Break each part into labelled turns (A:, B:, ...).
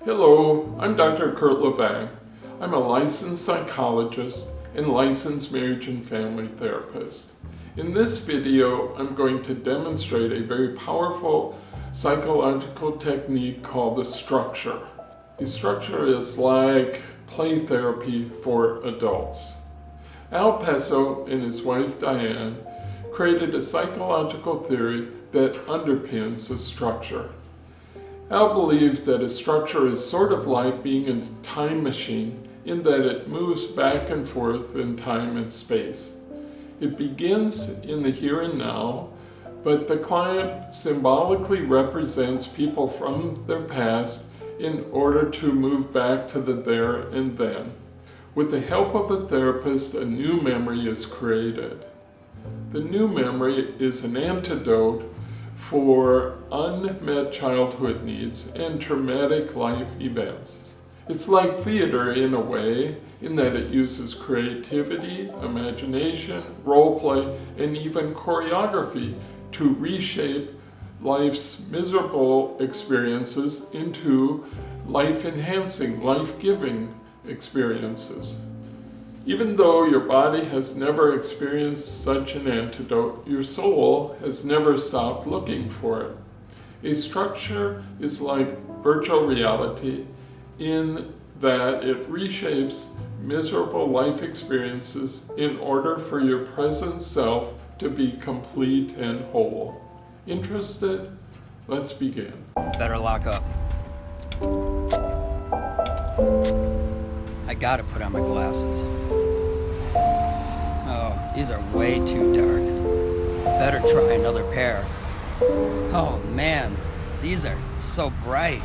A: Hello, I'm Dr. Curt Levang. I'm a licensed psychologist and licensed marriage and family therapist. In this video, I'm going to demonstrate a very powerful psychological technique called the structure. The structure is like play therapy for adults. Al Peso and his wife Diane created a psychological theory that underpins the structure. Al believed that a structure is sort of like being a time machine in that it moves back and forth in time and space. It begins in the here and now, but the client symbolically represents people from their past in order to move back to the there and then. With the help of a therapist, a new memory is created. The new memory is an antidote for unmet childhood needs and traumatic life events. It's like theater in a way, in that it uses creativity, imagination, role play, and even choreography to reshape life's miserable experiences into life-enhancing, life-giving experiences. Even though your body has never experienced such an antidote, your soul has never stopped looking for it. A structure is like virtual reality in that it reshapes miserable life experiences in order for your present self to be complete and whole. Interested? Let's begin.
B: Better lock up. I gotta put on my glasses. Oh, these are way too dark. Better try another pair. Oh man, these are so bright.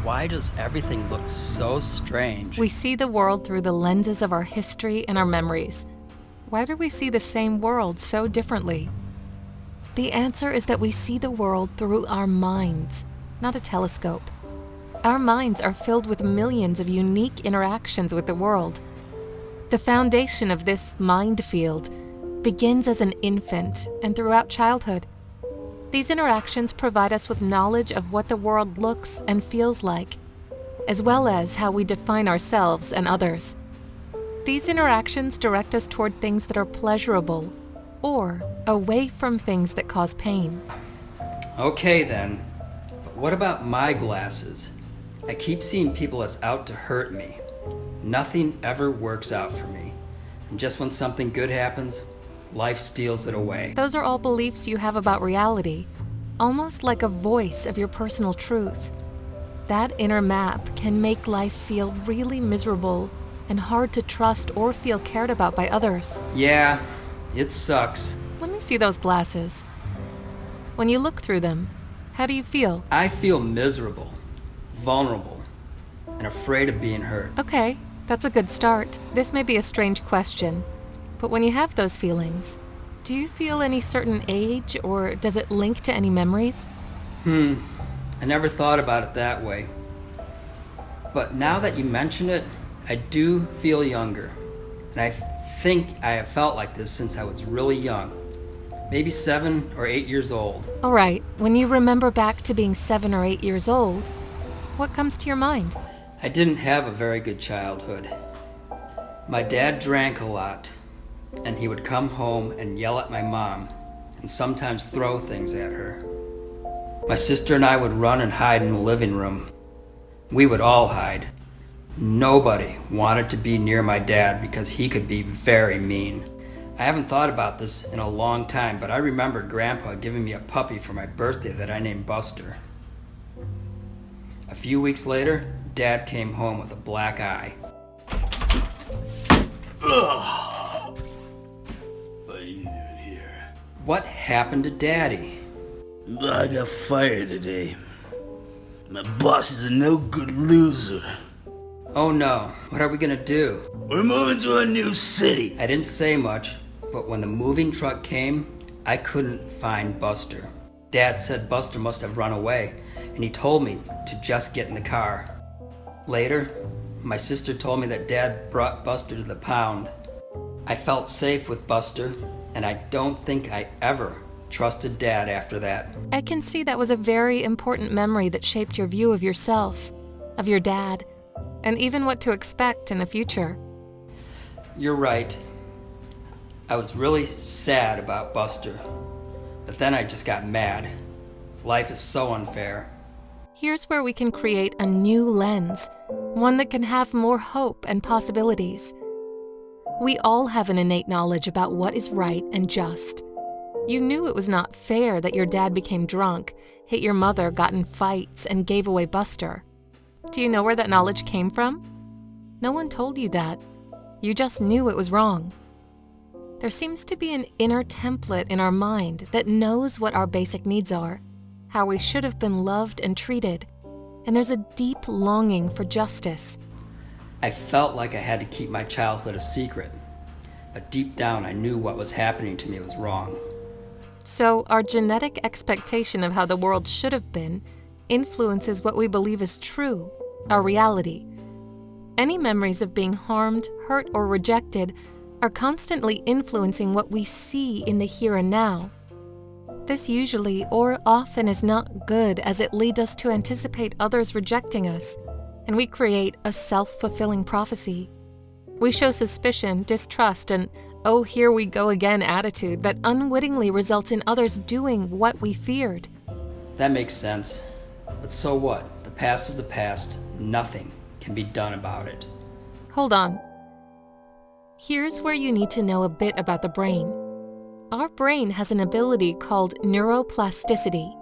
B: Why does everything look so strange?
C: We see the world through the lenses of our history and our memories. Why do we see the same world so differently? The answer is that we see the world through our minds, not a telescope. Our minds are filled with millions of unique interactions with the world. The foundation of this mind field begins as an infant and throughout childhood. These interactions provide us with knowledge of what the world looks and feels like, as well as how we define ourselves and others. These interactions direct us toward things that are pleasurable or away from things that cause pain.
B: Okay then, but what about my glasses? I keep seeing people as out to hurt me. Nothing ever works out for me. And just when something good happens, life steals it away.
C: Those are all beliefs you have about reality, almost like a voice of your personal truth. That inner map can make life feel really miserable and hard to trust or feel cared about by others.
B: Yeah, it sucks.
C: Let me see those glasses. When you look through them, how do you feel?
B: I feel miserable, vulnerable, and afraid of being hurt.
C: Okay, that's a good start. This may be a strange question, but when you have those feelings, do you feel any certain age, or does it link to any memories?
B: I never thought about it that way. But now that you mention it, I do feel younger. And I think I have felt like this since I was really young. Maybe 7 or 8 years old.
C: All right, when you remember back to being 7 or 8 years old, what comes to your mind?
B: I didn't have a very good childhood. My dad drank a lot, and he would come home and yell at my mom, and sometimes throw things at her. My sister and I would run and hide in the living room. We would all hide. Nobody wanted to be near my dad because he could be very mean. I haven't thought about this in a long time, but I remember Grandpa giving me a puppy for my birthday that I named Buster. A few weeks later, Dad came home with a black eye.
D: Ugh. What are you doing here?
B: What happened to Daddy?
D: I got fired today. My boss is a no-good loser.
B: Oh no, what are we gonna do?
D: We're moving to a new city.
B: I didn't say much, but when the moving truck came, I couldn't find Buster. Dad said Buster must have run away, and he told me to just get in the car. Later, my sister told me that Dad brought Buster to the pound. I felt safe with Buster, and I don't think I ever trusted Dad after that.
C: I can see that was a very important memory that shaped your view of yourself. of your dad, and even what to expect in the future.
B: You're right. I was really sad about Buster, but then I just got mad. Life is so unfair.
C: Here's where we can create a new lens, one that can have more hope and possibilities. We all have an innate knowledge about what is right and just. You knew it was not fair that your dad became drunk, hit your mother, got in fights, and gave away Buster. Do you know where that knowledge came from? No one told you that. You just knew it was wrong. There seems to be an inner template in our mind that knows what our basic needs are, how we should have been loved and treated, and there's a deep longing for justice.
B: I felt like I had to keep my childhood a secret, but deep down I knew what was happening to me was wrong.
C: So our genetic expectation of how the world should have been influences what we believe is true, our reality. Any memories of being harmed, hurt, or rejected are constantly influencing what we see in the here and now. This usually or often is not good, as it leads us to anticipate others rejecting us, and we create a self-fulfilling prophecy. We show suspicion, distrust, and "oh, here we go again" attitude that unwittingly results in others doing what we feared.
B: That makes sense. But so what? The past is the past. Nothing can be done about it.
C: Hold on. Here's where you need to know a bit about the brain. Our brain has an ability called neuroplasticity.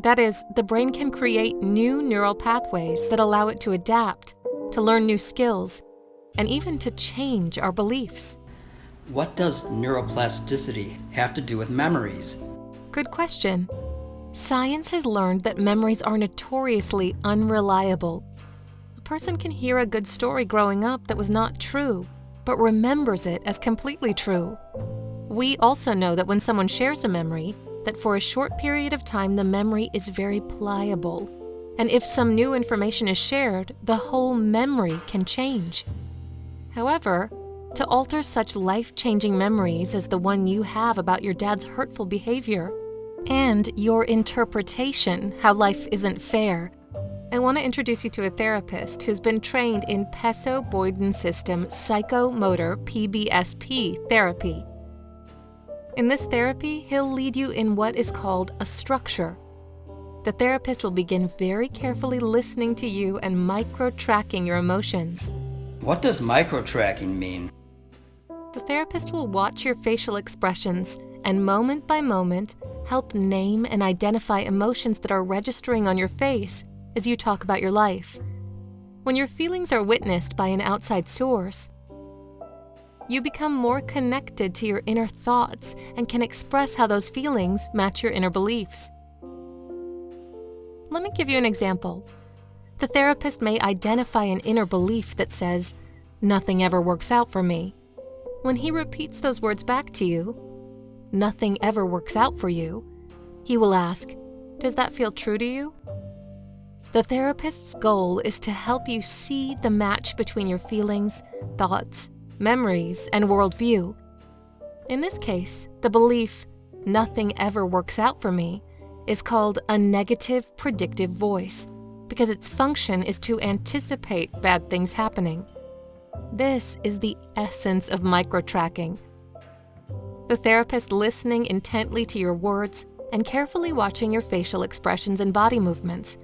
C: That is, the brain can create new neural pathways that allow it to adapt, to learn new skills, and even to change our beliefs.
B: What does neuroplasticity have to do with memories?
C: Good question. Science has learned that memories are notoriously unreliable. A person can hear a good story growing up that was not true, but remembers it as completely true. We also know that when someone shares a memory, that for a short period of time the memory is very pliable. And if some new information is shared, the whole memory can change. However, to alter such life-changing memories as the one you have about your dad's hurtful behavior, and your interpretation how life isn't fair, I want to introduce you to a therapist who's been trained in Pesso-Boyden System Psychomotor PBSP therapy. In this therapy, he'll lead you in what is called a structure. The therapist will begin very carefully listening to you and micro-tracking your emotions.
B: What does micro-tracking mean?
C: The therapist will watch your facial expressions and moment by moment help name and identify emotions that are registering on your face as you talk about your life. When your feelings are witnessed by an outside source, you become more connected to your inner thoughts and can express how those feelings match your inner beliefs. Let me give you an example. The therapist may identify an inner belief that says, "Nothing ever works out for me." When he repeats those words back to you, "Nothing ever works out for you," he will ask, "Does that feel true to you?" The therapist's goal is to help you see the match between your feelings, thoughts, memories, and worldview. In this case, the belief, "Nothing ever works out for me," is called a negative predictive voice because its function is to anticipate bad things happening. This is the essence of micro-tracking. The therapist listening intently to your words and carefully watching your facial expressions and body movements.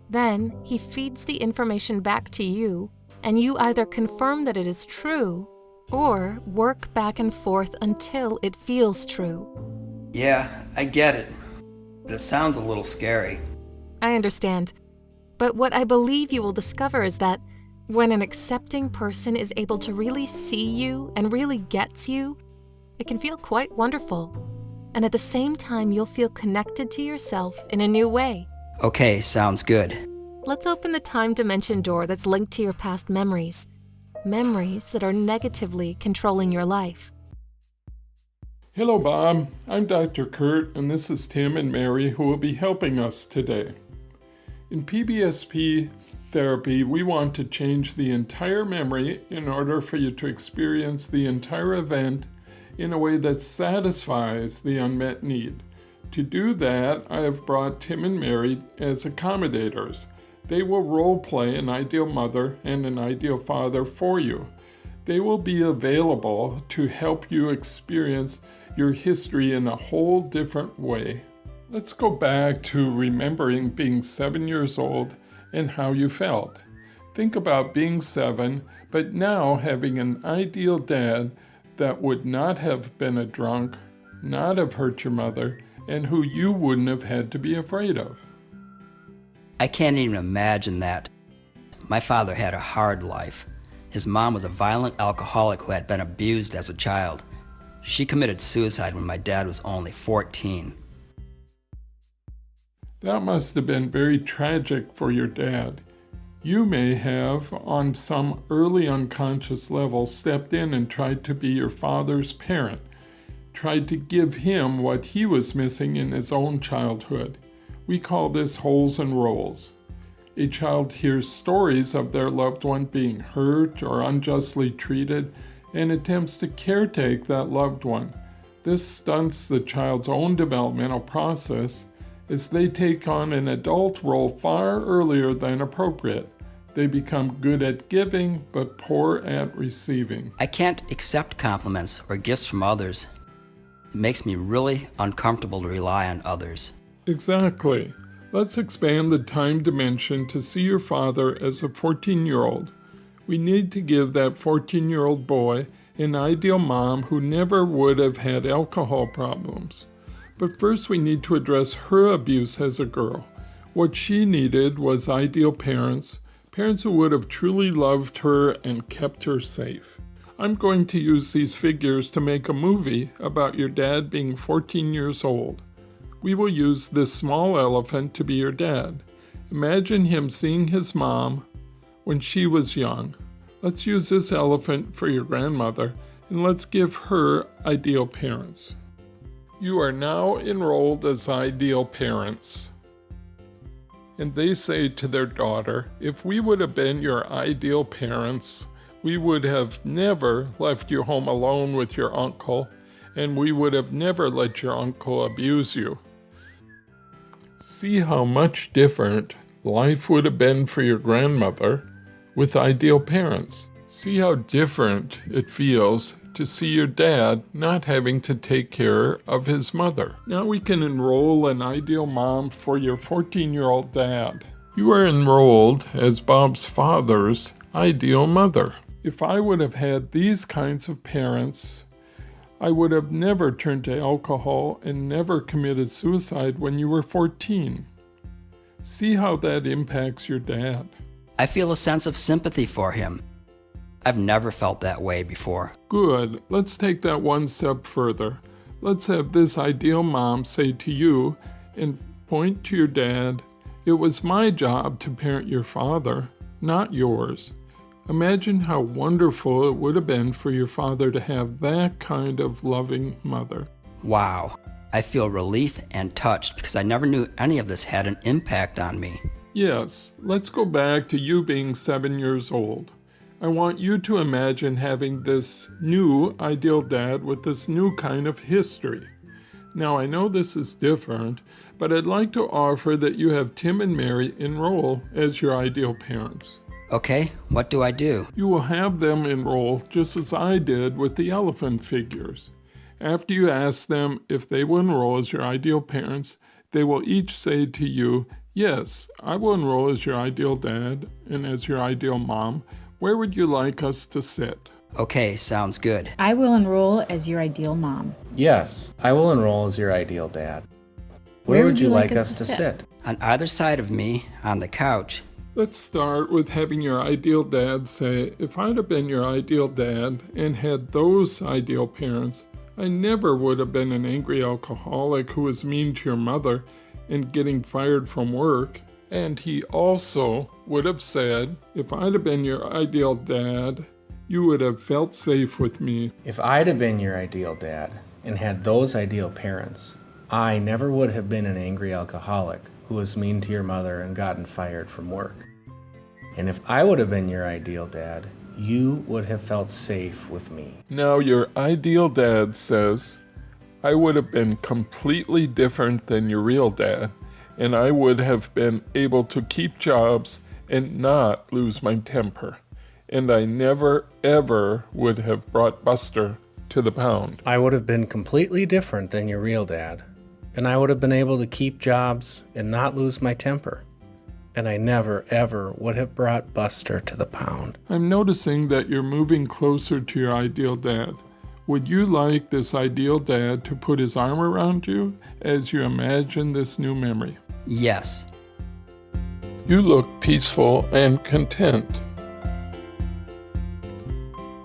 C: Then he feeds the information back to you, and you either confirm that it is true or work back and forth until it feels true.
B: Yeah, I get it, but it sounds a little scary.
C: I understand. But what I believe you will discover is that when an accepting person is able to really see you and really gets you, it can feel quite wonderful. And at the same time, you'll feel connected to yourself in a new way.
B: Okay, sounds good.
C: Let's open the time dimension door that's linked to your past memories. Memories that are negatively controlling your life.
A: Hello, Bob. I'm Dr. Curt, and this is Tim and Mary who will be helping us today. In PBSP therapy, we want to change the entire memory in order for you to experience the entire event in a way that satisfies the unmet need. To do that, I have brought Tim and Mary as accommodators. They will role play an ideal mother and an ideal father for you. They will be available to help you experience your history in a whole different way. Let's go back to remembering being 7 years old and how you felt. Think about being 7, but now having an ideal dad that would not have been a drunk, not have hurt your mother, and who you wouldn't have had to be afraid of.
B: I can't even imagine that. My father had a hard life. His mom was a violent alcoholic who had been abused as a child. She committed suicide when my dad was only 14.
A: That must have been very tragic for your dad. You may have, on some early unconscious level, stepped in and tried to be your father's parent, tried to give him what he was missing in his own childhood. We call this holes and roles. A child hears stories of their loved one being hurt or unjustly treated and attempts to caretake that loved one. This stunts the child's own developmental process as they take on an adult role far earlier than appropriate. They become good at giving but poor at receiving.
B: I can't accept compliments or gifts from others. It makes me really uncomfortable to rely on others.
A: Exactly. Let's expand the time dimension to see your father as a 14-year-old. We need to give that 14-year-old boy an ideal mom who never would have had alcohol problems. But first we need to address her abuse as a girl. What she needed was ideal parents, parents who would have truly loved her and kept her safe. I'm going to use these figures to make a movie about your dad being 14 years old. We will use this small elephant to be your dad. Imagine him seeing his mom when she was young. Let's use this elephant for your grandmother, and let's give her ideal parents. You are now enrolled as ideal parents. And they say to their daughter, if we would have been your ideal parents, we would have never left you home alone with your uncle, and we would have never let your uncle abuse you. See how much different life would have been for your grandmother with ideal parents. See how different it feels to see your dad not having to take care of his mother. Now we can enroll an ideal mom for your 14-year-old dad. You are enrolled as Bob's father's ideal mother. If I would have had these kinds of parents, I would have never turned to alcohol and never committed suicide when you were 14. See how that impacts your dad.
B: I feel a sense of sympathy for him. I've never felt that way before.
A: Good. Let's take that one step further. Let's have this ideal mom say to you and point to your dad, "It was my job to parent your father, not yours." Imagine how wonderful it would have been for your father to have that kind of loving mother.
B: Wow. I feel relief and touched because I never knew any of this had an impact on me.
A: Yes, let's go back to you being 7 years old. I want you to imagine having this new ideal dad with this new kind of history. Now, I know this is different, but I'd like to offer that you have Tim and Mary enroll as your ideal parents.
B: Okay, what do I do?
A: You will have them enroll just as I did with the elephant figures. After you ask them if they will enroll as your ideal parents, they will each say to you, "Yes, I will enroll as your ideal dad and as your ideal mom. Where would you like us to sit?"
B: Okay, sounds good.
E: I will enroll as your ideal mom.
F: Yes, I will enroll as your ideal dad. Where would you like us to sit?
B: On either side of me, on the couch.
A: Let's start with having your ideal dad say, "If I'd have been your ideal dad and had those ideal parents, I never would have been an angry alcoholic who was mean to your mother and getting fired from work." And he also would have said, "If I'd have been your ideal dad, you would have felt safe with me."
F: If I'd have been your ideal dad and had those ideal parents, I never would have been an angry alcoholic who was mean to your mother and gotten fired from work. And if I would have been your ideal dad, you would have felt safe with me.
A: Now your ideal dad says, "I would have been completely different than your real dad, and I would have been able to keep jobs and not lose my temper. And I never, ever would have brought Buster to the pound.
F: I would have been completely different than your real dad, and I would have been able to keep jobs and not lose my temper. And I never, ever would have brought Buster to the pound.
A: I'm noticing that you're moving closer to your ideal dad. Would you like this ideal dad to put his arm around you as you imagine this new memory?
B: Yes.
A: You look peaceful and content.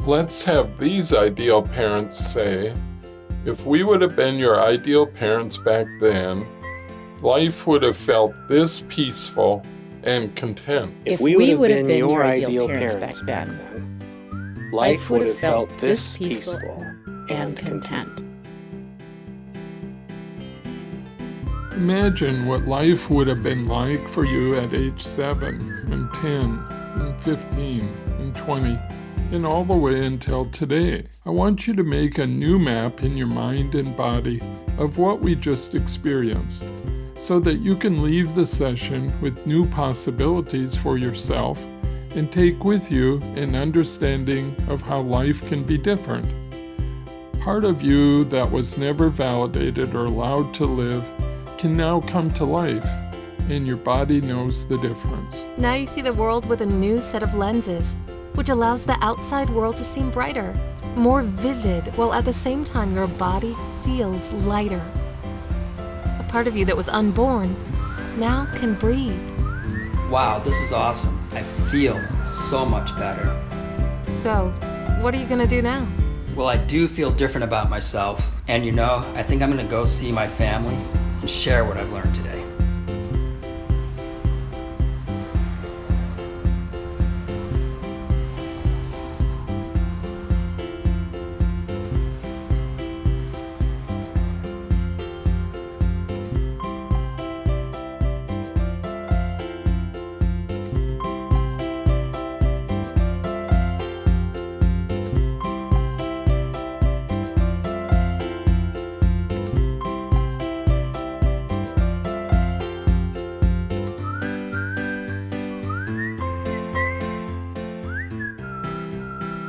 A: Let's have these ideal parents say, if we would have been your ideal parents back then, life would have felt this peaceful and content.
G: If we would have been your ideal parents back then, life would have felt this peaceful and content.
A: Imagine what life would have been like for you at age 7 and 10 and 15 and 20 and all the way until today. I want you to make a new map in your mind and body of what we just experienced so that you can leave the session with new possibilities for yourself and take with you an understanding of how life can be different. Part of you that was never validated or allowed to live can now come to life, and your body knows the difference.
C: Now you see the world with a new set of lenses, which allows the outside world to seem brighter, more vivid, while at the same time your body feels lighter. A part of you that was unborn now can breathe.
B: Wow, this is awesome. I feel so much better.
C: So, what are you gonna do now?
B: Well, I do feel different about myself. And you know, I think I'm gonna go see my family and share what I've learned today.